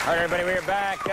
All right, everybody, we're back.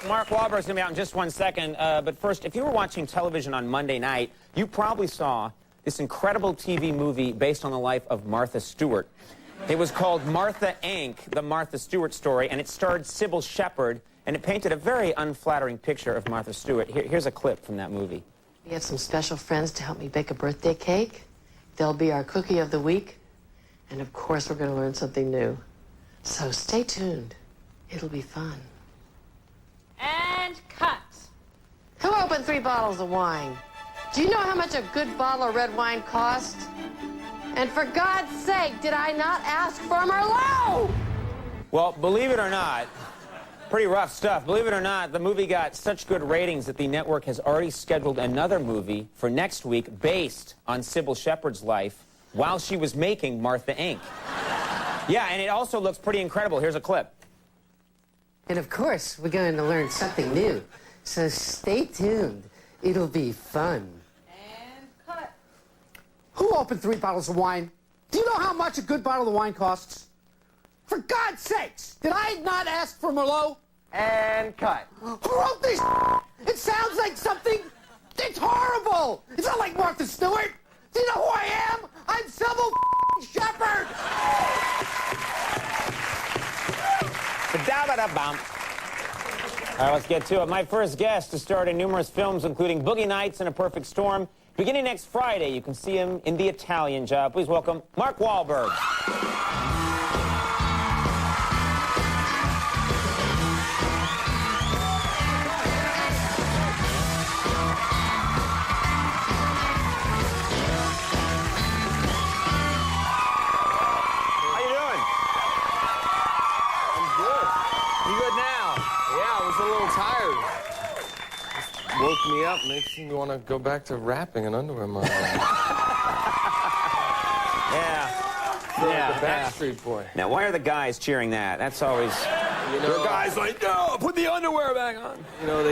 Mark Wahlberg's going to be out in just 1 second. But first, if you were watching television on Monday night, you probably saw this incredible TV movie based on the life of Martha Stewart. It was called Martha Inc., the Martha Stewart story, and it starred Sybil Shepherd, and it painted a very unflattering picture of Martha Stewart. Here's a clip from that movie. We have some special friends to help me bake a birthday cake. They'll be our cookie of the week. And of course, we're going to learn something new. So stay tuned. It'll be fun. And cut. Who opened 3 bottles of wine? Do you know how much a good bottle of red wine costs? And for God's sake, did I not ask for Merlot? Well, believe it or not, pretty rough stuff. Believe it or not, the movie got such good ratings that the network has already scheduled another movie for next week based on Sybil Shepherd's life while she was making Martha Inc. Yeah, and it also looks pretty incredible. Here's a clip. And of course, we're going to learn something new. So stay tuned. It'll be fun. And cut. Who opened 3 bottles of wine? Do you know how much a good bottle of wine costs? For God's sakes, did I not ask for Merlot? And cut. Who wrote this? It sounds like something. It's horrible. It's not like Martha Stewart. Do you know who I am? I'm Sybil Shepherd. Ba-da-ba-da-bum. All right, let's get to it. My first guest has starred in numerous films, including Boogie Nights and A Perfect Storm. Beginning next Friday, you can see him in The Italian Job. Please welcome Mark Wahlberg. Woke me up, makes me want to go back to rapping in underwear mode. Yeah. The Backstreet Boy. Now, why are the guys cheering that? That's always... You know, the guys like, no, put the underwear back on. You know,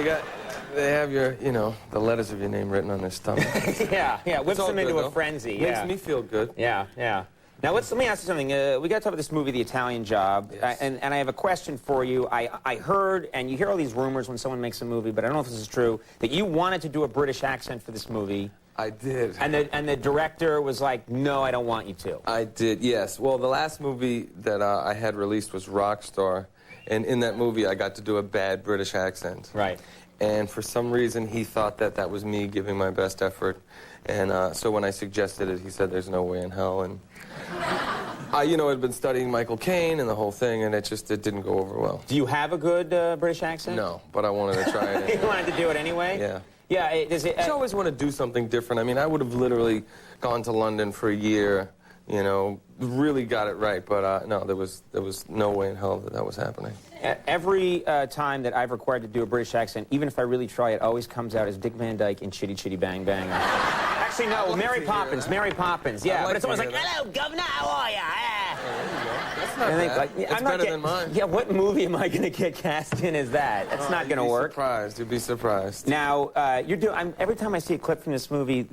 they have your, you know, the letters of your name written on their stomach. yeah, whips them into a frenzy. Makes me feel good. Yeah. Now, let me ask you something. We got to talk about this movie, The Italian Job, yes. And I have a question for you. I heard, and you hear all these rumors when someone makes a movie, but I don't know if this is true, that you wanted to do a British accent for this movie. I did. And the director was like, no, I don't want you to. I did, yes. Well, the last movie that I had released was Rockstar, and in that movie I got to do a bad British accent. Right. And for some reason he thought that that was me giving my best effort, and so when I suggested it, he said there's no way in hell, and... you know, I'd been studying Michael Caine and the whole thing, and it didn't go over well. Do you have a good British accent? No, but I wanted to try it anyway. You wanted to do it anyway? Yeah. Yeah, You always want to do something different. I mean, I would have literally gone to London for a year, you know, really got it right, but no, there was no way in hell that was happening. Every time that I've required to do a British accent, even if I really try, it always comes out as Dick Van Dyke in Chitty Chitty Bang Bang. Actually, no, Mary Poppins, yeah, but it's always like, hello, Governor, how are ya? That's not bad. Like, it's better than mine. Yeah, what movie am I going to get cast in as that? That's not going to work. You'd be surprised. Now, every time I see a clip from this movie,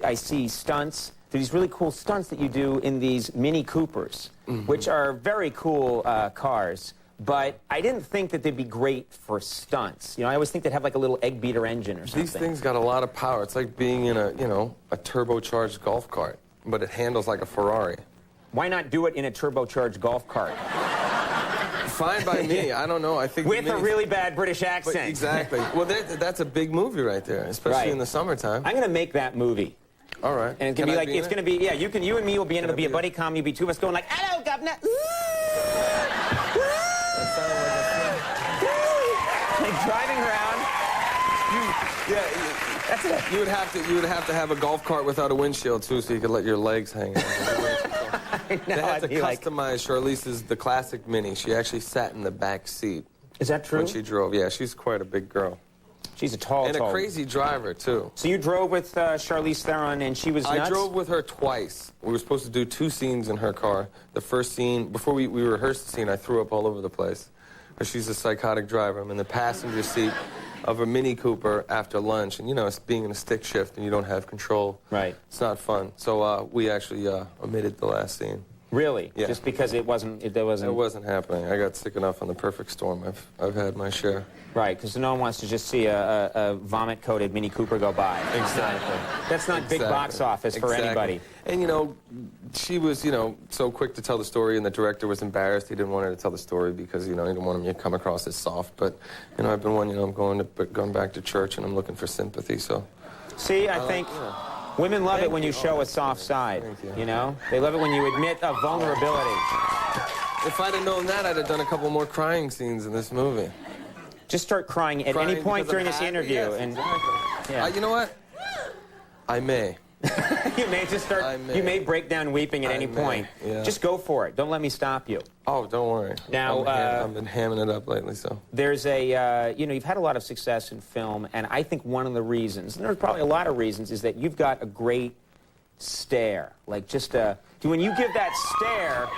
I see stunts. There are these really cool stunts that you do in these Mini Coopers, which are very cool cars. But I didn't think that they'd be great for stunts. You know, I always think they'd have like a little egg beater engine or something. These things got a lot of power. It's like being in a turbocharged golf cart, but it handles like a Ferrari. Why not do it in a turbocharged golf cart? Fine by me. I don't know. I think with a really bad British accent. Exactly. Well, that's a big movie right there, especially in the summertime. I'm going to make that movie. All right. And it's going to be like, it's going to be, yeah, you and me will be in it. It'll be a buddy comedy. You'll be two of us going like, hello, Governor. Like driving around. That's it. You would have to have a golf cart without a windshield too, so you could let your legs hang out. They had to customize Charlize's the classic Mini. She actually sat in the back seat. Is that true? When she drove. Yeah, she's quite a big girl. She's a tall, and a crazy driver too. So you drove with Charlize Theron, and she was nuts? I drove with her twice. We were supposed to do 2 scenes in her car. The first scene, before we rehearsed the scene, I threw up all over the place. Because she's a psychotic driver. I'm in the passenger seat of a Mini Cooper after lunch, and you know, it's being in a stick shift and you don't have control. Right. It's not fun. So we actually omitted the last scene. Really? Yeah. Just because it wasn't. It wasn't happening. I got sick enough on The Perfect Storm. I've had my share. Right, because no one wants to just see a vomit-coated Mini Cooper go by. Exactly. That's not big box office for anybody. And, you know, she was, you know, so quick to tell the story, and the director was embarrassed. He didn't want her to tell the story because, you know, he didn't want him to come across as soft. But, you know, I've been one, you know, I'm going back to church, and I'm looking for sympathy, so. See, I think women love it when you show a soft side. You know? They love it when you admit a vulnerability. If I'd have known that, I'd have done a couple more crying scenes in this movie. Just start crying at any point during this interview. Yes, and exactly. yeah. You know what? I may. You may just start. You may break down weeping at any point. Yeah. Just go for it. Don't let me stop you. Oh, don't worry. Now, I've been hamming it up lately, so. There's a, you know, you've had a lot of success in film, and I think one of the reasons, and there's probably a lot of reasons, is that you've got a great stare. Like just when you give that stare,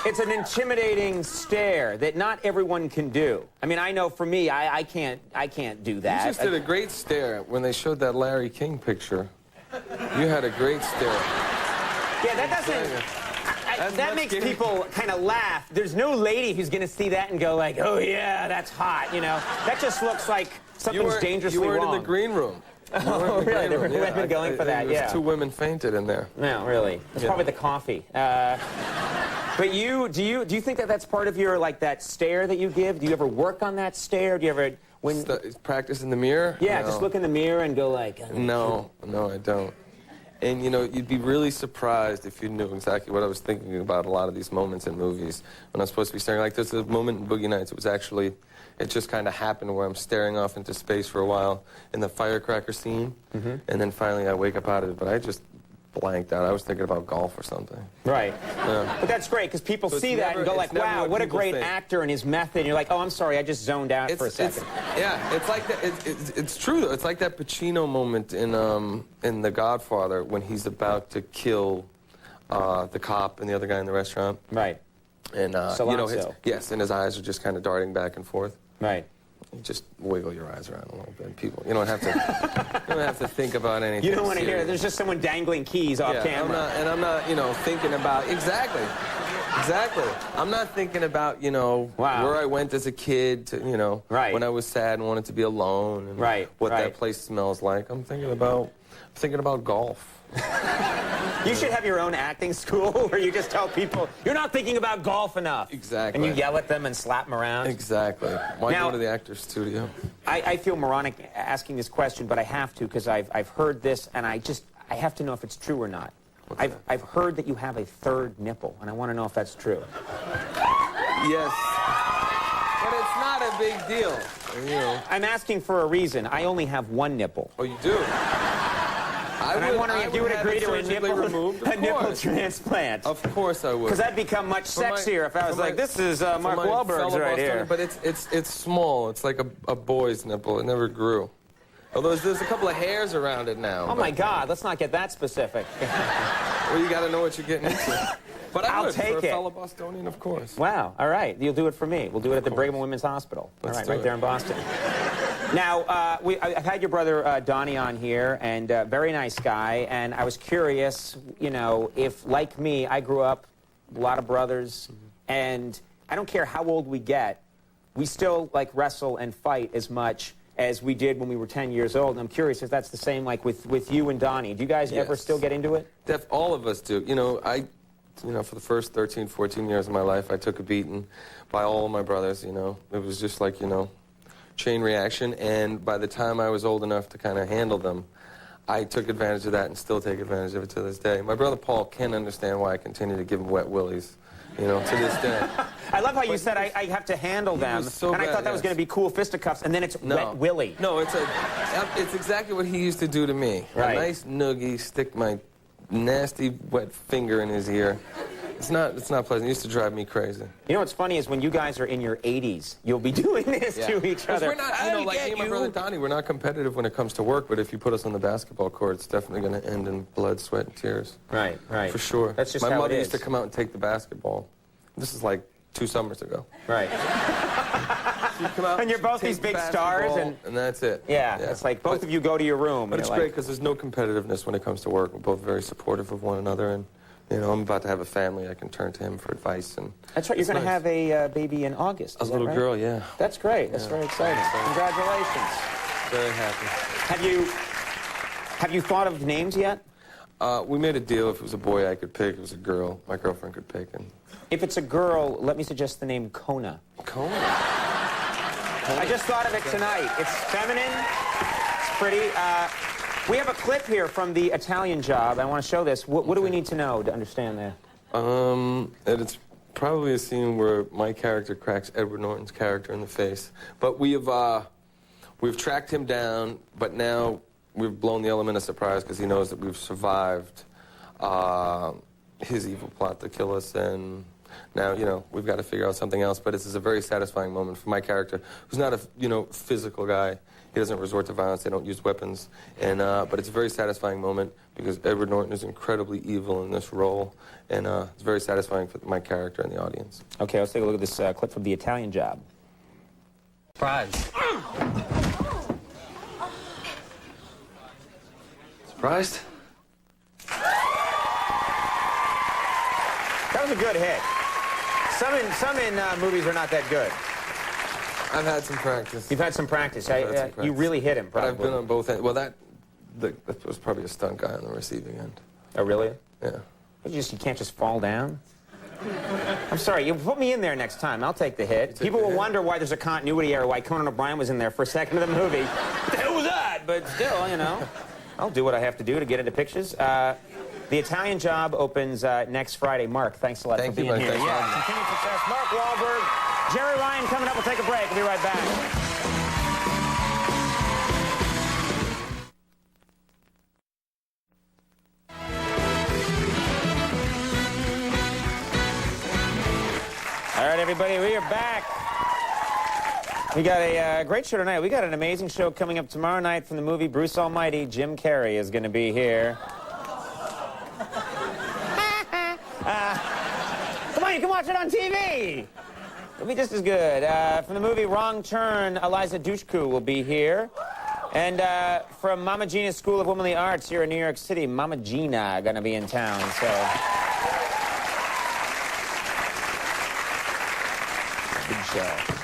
it's an intimidating stare that not everyone can do. I mean, I know for me, I can't do that. You just did a great stare when they showed that Larry King picture. You had a great stare. Yeah, that doesn't. That makes people kind of laugh. There's no lady who's going to see that and go like, "Oh yeah, that's hot," you know. That just looks like something's dangerously wrong. You weren't in the green room. Oh, really? There were women going for that, yeah. Two women fainted in there. No, really. It's probably the coffee. But do you think that that's part of your, like, that stare that you give? Do you ever work on that stare? Do you ever, practice in the mirror? Yeah, No. Just look in the mirror and go like... No, I don't. And, you know, you'd be really surprised if you knew exactly what I was thinking about a lot of these moments in movies. When I'm supposed to be staring, like there's a moment in Boogie Nights, it just kind of happened where I'm staring off into space for a while in the firecracker scene, and then finally I wake up out of it, but I just blanked out. I was thinking about golf or something. Right. Yeah. But that's great, because people see that and go like, wow, what a great actor and his method. And you're like, oh, I'm sorry, I just zoned out for a second. It's like that. It's true, though. It's like that Pacino moment in The Godfather when he's about to kill the cop and the other guy in the restaurant. Right. And, you know, and his eyes are just kind of darting back and forth. Right. You just wiggle your eyes around a little bit. People, you don't have to think about anything. You don't want to hear it. There's just someone dangling keys off camera. I'm not, you know, thinking about exactly. I'm not thinking about, you know, where I went as a kid to, you know, when I was sad and wanted to be alone, and what that place smells like. I'm thinking about golf. You should have your own acting school where you just tell people, you're not thinking about golf enough. Exactly. And you yell at them and slap them around. Exactly. Why go to the actor's studio? I feel moronic asking this question, but I have to because I've heard this, and I have to know if it's true or not. I've heard that you have a third nipple, and I want to know if that's true. Yes. But it's not a big deal. You know. I'm asking for a reason. I only have one nipple. Oh, you do? I'm wondering if you would agree to a nipple transplant. Of course I would. Because I'd become much sexier if I was like, this is Mark Wahlberg's right here. But it's small. It's like a boy's nipple. It never grew. Although there's a couple of hairs around it now. Oh, my God. Let's not get that specific. Well, you got to know what you're getting into. But I'll take it. For a fellow Bostonian, of course. Wow. All right. You'll do it for me. We'll do it at the Brigham and Women's Hospital. All right, right there in Boston. Now, I've had your brother Donnie on here, and very nice guy, and I was curious, you know, if, like me, I grew up, a lot of brothers, and I don't care how old we get, we still, like, wrestle and fight as much as we did when we were 10 years old, and I'm curious if that's the same, like, with you and Donnie. Do you guys ever still get into it? All of us do. You know, for the first 13, 14 years of my life, I took a beating by all of my brothers, you know. It was just like, you know, chain reaction, and by the time I was old enough to kind of handle them, I took advantage of that and still take advantage of it to this day. My brother Paul can't understand why I continue to give him wet willies, you know, to this day. I love how you said I have to handle them, and I thought that was going to be cool fisticuffs, and then it's wet willy. No, it's exactly what he used to do to me. Right. A nice noogie, stick my nasty wet finger in his ear. It's not pleasant. It used to drive me crazy. You know what's funny is when you guys are in your 80s, you'll be doing this to each other. We're not, you know, like me and my brother Donnie, we're not competitive when it comes to work, but if you put us on the basketball court, it's definitely going to end in blood, sweat, and tears. Right. For sure. That's just my how mother it is. used to come out and take the basketball. This is like 2 summers ago. Right. She'd come out, and you're both these big stars, and that's it. Yeah, it's like both of you go to your room. But it's great because there's no competitiveness when it comes to work. We're both very supportive of one another, and You know, I'm about to have a family. I can turn to him for advice. And That's right. You're going to have a baby in August. a Is that little right? girl, yeah. That's great. That's very exciting. Congratulations. Very happy. Have you thought of names yet? We made a deal. If it was a boy, I could pick. If it was a girl, my girlfriend could pick. And If it's a girl, let me suggest the name Kona. Conan. I just thought of it tonight. It's feminine. It's pretty. We have a clip here from the Italian Job. I want to show this. What do we need to know to understand that? And it's probably a scene where my character cracks Edward Norton's character in the face. But we've tracked him down, but now we've blown the element of surprise because he knows that we've survived his evil plot to kill us, and now, you know, we've got to figure out something else. But this is a very satisfying moment for my character, who's not a, you know, physical guy. He doesn't resort to violence. They don't use weapons. And, but it's a very satisfying moment because Edward Norton is incredibly evil in this role. And it's very satisfying for my character and the audience. Okay, let's take a look at this clip from the Italian Job. Surprise. Surprised? That was a good hit. Some in movies are not that good. I've had some practice. You've had some practice. I've had some practice. You really hit him, But probably. I've been on both ends. Well, that was probably a stunt guy on the receiving end. Oh, really? Yeah. You can't just fall down? I'm sorry, you put me in there next time. I'll take the hit. People will wonder why there's a continuity error, why Conan O'Brien was in there for a second of the movie. What the hell was that? But still, you know, I'll do what I have to do to get into pictures. The Italian Job opens next Friday. Mark, thanks a lot for being Mike. here. Thanks for having me. Continued success. Mark Wahlberg, Jerry Ryan coming up. We'll take a break. We'll be right back. All right, everybody, we are back. We got a great show tonight. We got an amazing show coming up tomorrow night from the movie Bruce Almighty. Jim Carrey is going to be here. Come on, you can watch it on TV. It'll be just as good. From the movie Wrong Turn, Eliza Dushku will be here. And from Mama Gina's School of Womanly Arts here in New York City, Mama Gina going to be in town, so... Good show.